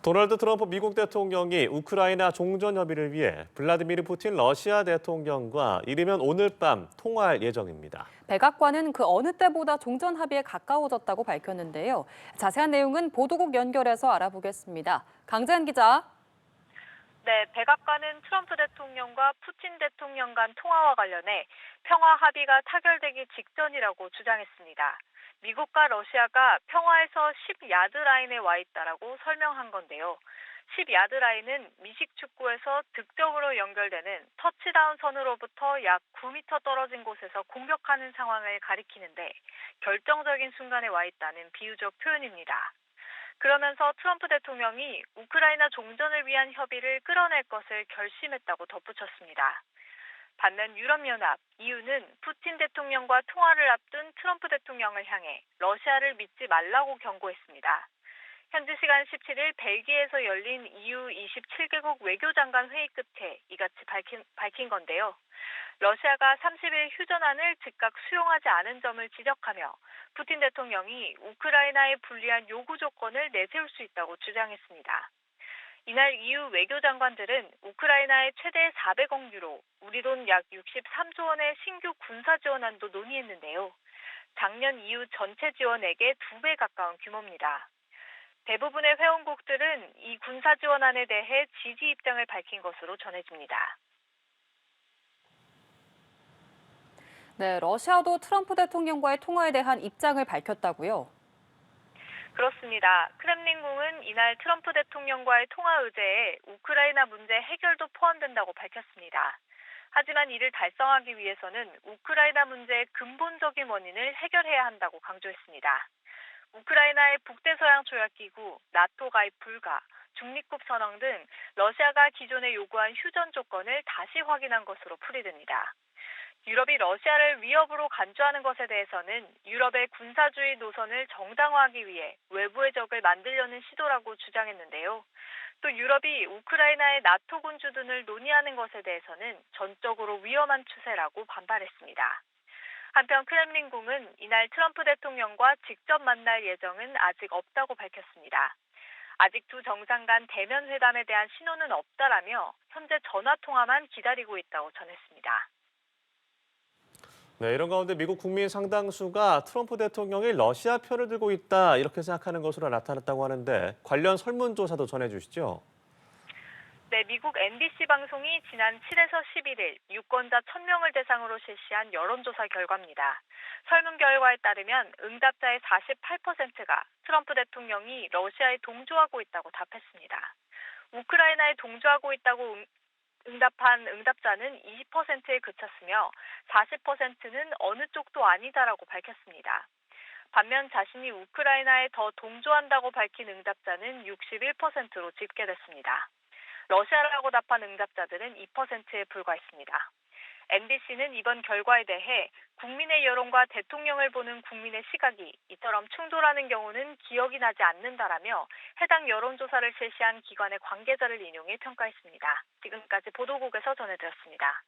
도널드 트럼프 미국 대통령이 우크라이나 종전 협의를 위해 블라디미르 푸틴 러시아 대통령과 이르면 오늘 밤 통화할 예정입니다. 백악관은 그 어느 때보다 종전 합의에 가까워졌다고 밝혔는데요. 자세한 내용은 보도국 연결해서 알아보겠습니다. 강재한 기자. 네, 백악관은 트럼프 대통령과 푸틴 대통령 간 통화와 관련해 평화 합의가 타결되기 직전이라고 주장했습니다. 미국과 러시아가 평화에서 10야드 라인에 와 있다라고 설명한 건데요. 10야드 라인은 미식 축구에서 득점으로 연결되는 터치다운 선으로부터 약 9m 떨어진 곳에서 공격하는 상황을 가리키는데 결정적인 순간에 와 있다는 비유적 표현입니다. 그러면서 트럼프 대통령이 우크라이나 종전을 위한 협의를 끌어낼 것을 결심했다고 덧붙였습니다. 반면 유럽연합, EU는 푸틴 대통령과 통화를 앞둔 트럼프 대통령을 향해 러시아를 믿지 말라고 경고했습니다. 현지 시간 17일 벨기에에서 열린 EU 27개국 외교장관 회의 끝에 이같이 밝힌 건데요. 러시아가 30일 휴전안을 즉각 수용하지 않은 점을 지적하며 푸틴 대통령이 우크라이나에 불리한 요구 조건을 내세울 수 있다고 주장했습니다. 이날 EU 외교장관들은 우크라이나에 최대 400억 유로, 우리 돈 약 63조 원의 신규 군사 지원안도 논의했는데요. 작년 EU 전체 지원액의 2배 가까운 규모입니다. 대부분의 회원국들은 이 군사 지원안에 대해 지지 입장을 밝힌 것으로 전해집니다. 네, 러시아도 트럼프 대통령과의 통화에 대한 입장을 밝혔다고요. 그렇습니다. 크렘린궁은 이날 트럼프 대통령과의 통화 의제에 우크라이나 문제 해결도 포함된다고 밝혔습니다. 하지만 이를 달성하기 위해서는 우크라이나 문제의 근본적인 원인을 해결해야 한다고 강조했습니다. 우크라이나의 북대서양 조약기구, 나토 가입 불가, 중립국 선언 등 러시아가 기존에 요구한 휴전 조건을 다시 확인한 것으로 풀이됩니다. 유럽이 러시아를 위협으로 간주하는 것에 대해서는 유럽의 군사주의 노선을 정당화하기 위해 외부의 적을 만들려는 시도라고 주장했는데요. 또 유럽이 우크라이나의 나토군 주둔을 논의하는 것에 대해서는 전적으로 위험한 추세라고 반발했습니다. 한편 크렘린궁은 이날 트럼프 대통령과 직접 만날 예정은 아직 없다고 밝혔습니다. 아직 두 정상 간 대면 회담에 대한 신호는 없다라며 현재 전화 통화만 기다리고 있다고 전했습니다. 네, 이런 가운데 미국 국민 상당수가 트럼프 대통령이 러시아 편을 들고 있다 이렇게 생각하는 것으로 나타났다고 하는데 관련 설문조사도 전해주시죠. 네, 미국 MBC 방송이 지난 7에서 11일 유권자 1,000명을 대상으로 실시한 여론조사 결과입니다. 설문 결과에 따르면 응답자의 48%가 트럼프 대통령이 러시아에 동조하고 있다고 답했습니다. 우크라이나에 동조하고 있다고 응답한 응답자는 20%에 그쳤으며 40%는 어느 쪽도 아니다라고 밝혔습니다. 반면 자신이 우크라이나에 더 동조한다고 밝힌 응답자는 61%로 집계됐습니다. 러시아라고 답한 응답자들은 2%에 불과했습니다. MBC는 이번 결과에 대해 국민의 여론과 대통령을 보는 국민의 시각이 이처럼 충돌하는 경우는 기억이 나지 않는다라며 해당 여론조사를 실시한 기관의 관계자를 인용해 평가했습니다. 지금까지 보도국에서 전해드렸습니다.